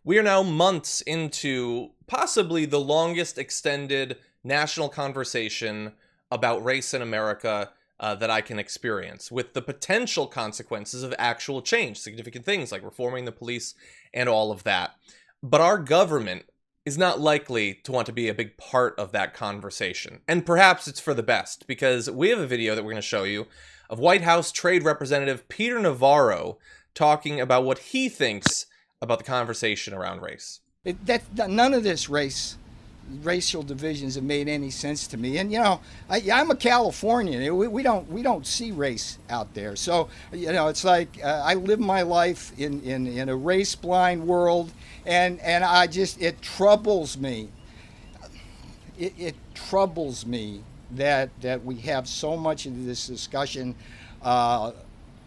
We are now months into possibly the longest extended national conversation about race in America that I can experience, with the potential consequences of actual change, significant things like reforming the police and all of that. But our government is not likely to want to be a big part of that conversation. And perhaps it's for the best, because we have a video that we're going to show you of White House Trade Representative Peter Navarro talking about what he thinks about the conversation around race. None of this racial divisions have made any sense to me. And I'm a Californian. We don't see race out there. So it's like I live my life in a race blind world, and it troubles me. It troubles me that we have so much of this discussion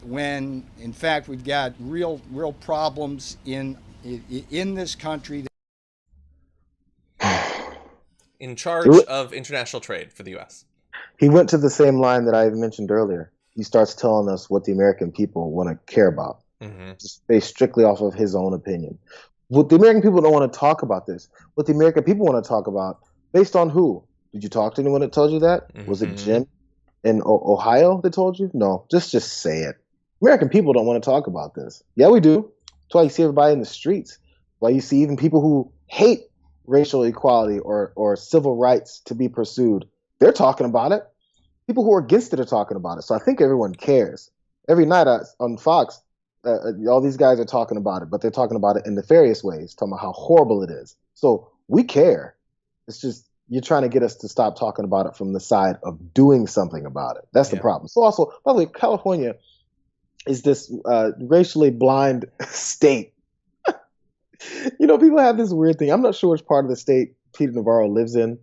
when in fact we've got real problems in this country. In charge of international trade for the U.S. He went to the same line that I mentioned earlier. He starts telling us what the American people want to care about, just based strictly off of his own opinion. What the American people don't want to talk about this. What the American people want to talk about, based on who? Did you talk to anyone that told you that? Was it Jim in Ohio that told you? No, just say it. American people don't want to talk about this. Yeah, we do. That's why you see everybody in the streets. Why you see even people who hate racial equality or civil rights to be pursued. They're talking about it. People who are against it are talking about it. So I think everyone cares. Every night on Fox, all these guys are talking about it, but they're talking about it in nefarious ways, talking about how horrible it is. So we care. It's just you're trying to get us to stop talking about it from the side of doing something about it. That's the problem. So also, by the way, California is this racially blind state. People have this weird thing. I'm not sure which part of the state Peter Navarro lives in,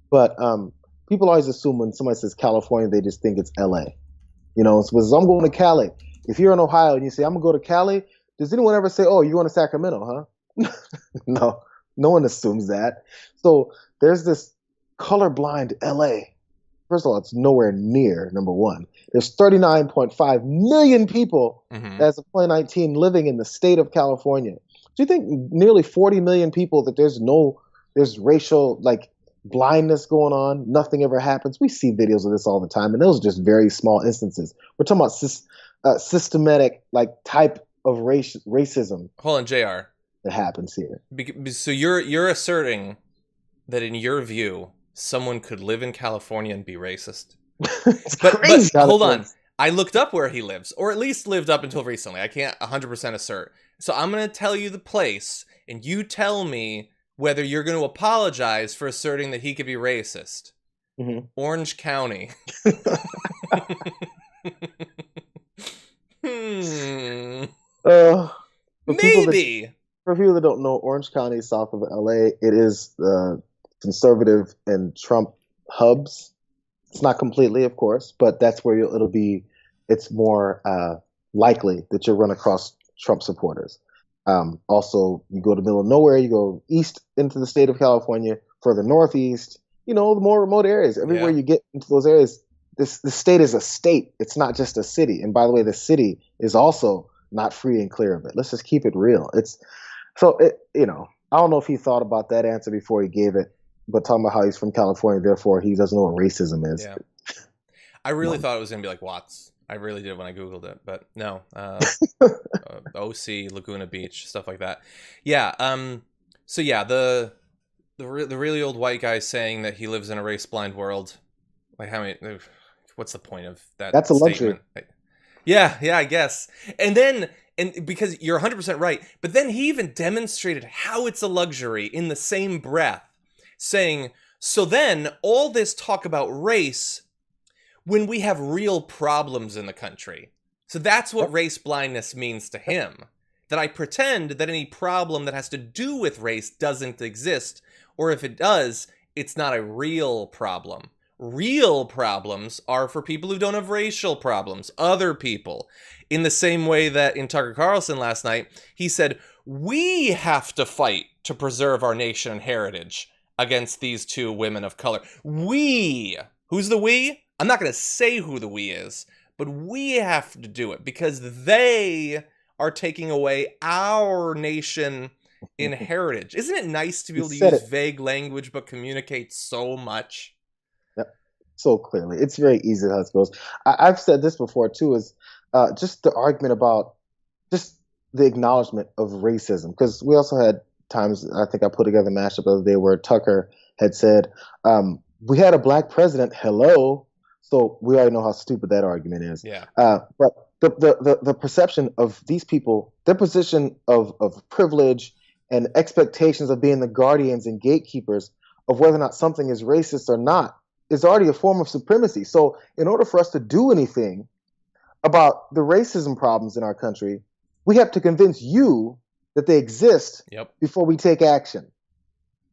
but people always assume when somebody says California, they just think it's LA. So I'm going to Cali. If you're in Ohio and you say, I'm going to go to Cali, does anyone ever say, oh, you're going to Sacramento, huh? No one assumes that. So there's this colorblind LA. First of all, it's nowhere near number one. There's 39.5 million people as of 2019 living in the state of California. Do you think nearly 40 million people that there's racial blindness going on? Nothing ever happens. We see videos of this all the time, and those are just very small instances. We're talking about systematic type of racism. Hold on, JR. That happens here. So you're asserting that in your view, someone could live in California and be racist? It's crazy. But hold on. I looked up where he lives, or at least lived up until recently. I can't 100% assert. So I'm going to tell you the place, and you tell me whether you're going to apologize for asserting that he could be racist. Orange County. Maybe. For people that don't know, Orange County is south of LA. It is conservative and Trump hubs. It's not completely, of course, but that's where it'll be. It's more likely that you'll run across Trump supporters. Also, you go to the middle of nowhere, you go east into the state of California, further northeast, the more remote areas. Everywhere you get into those areas, the state is a state. It's not just a city. And by the way, the city is also not free and clear of it. Let's just keep it real. I don't know if he thought about that answer before he gave it, but talking about how he's from California, therefore he doesn't know what racism is. Yeah. I really thought it was going to be like Watts. I really did when I Googled it, but no. OC, Laguna Beach, stuff like that. Yeah. So yeah, the really old white guy saying that he lives in a race blind world. What's the point of that? That's a luxury. Yeah, I guess. And because you're 100% right, but then he even demonstrated how it's a luxury in the same breath, saying, so then all this talk about race when we have real problems in the country. So that's what race blindness means to him. That I pretend that any problem that has to do with race doesn't exist, or if it does, it's not a real problem. Real problems are for people who don't have racial problems, other people. In the same way that in Tucker Carlson last night, he said, we have to fight to preserve our nation and heritage against these two women of color. We. Who's the we? I'm not going to say who the we is, but we have to do it because they are taking away our nation in heritage. Isn't it nice to be able to said use it. vague language but communicate so much? Yep. So clearly, it's very easy how it goes. I've said this before too. Is just the argument about just the acknowledgement of racism, because we also had times, I think I put together a mashup the other day where Tucker had said, we had a black president, hello. So we already know how stupid that argument is. Yeah. But the perception of these people, their position of privilege and expectations of being the guardians and gatekeepers of whether or not something is racist or not, is already a form of supremacy. So in order for us to do anything about the racism problems in our country, we have to convince you that they exist before we take action.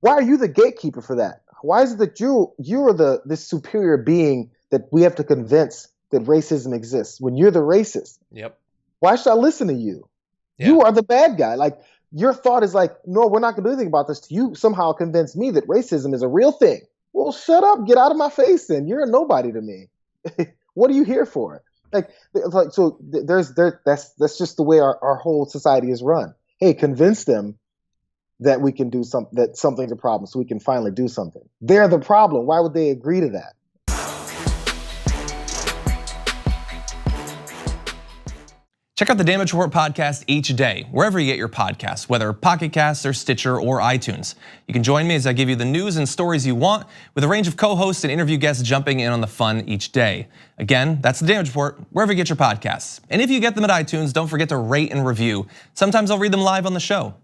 Why are you the gatekeeper for that? Why is it that you're this superior being that we have to convince that racism exists when you're the racist? Yep. Why should I listen to you? Yeah. You are the bad guy. Like, your thought is like, no, we're not going to do anything about this. You somehow convince me that racism is a real thing. Well, shut up. Get out of my face then. You're a nobody to me. What are you here for? So that's just the way our whole society is run. Hey, convince them that we can do that something's a problem, so we can finally do something. They're the problem. Why would they agree to that? Check out the Damage Report podcast each day, wherever you get your podcasts, whether Pocket Casts or Stitcher or iTunes. You can join me as I give you the news and stories you want, with a range of co-hosts and interview guests jumping in on the fun each day. Again, that's the Damage Report, wherever you get your podcasts. And if you get them at iTunes, don't forget to rate and review. Sometimes I'll read them live on the show.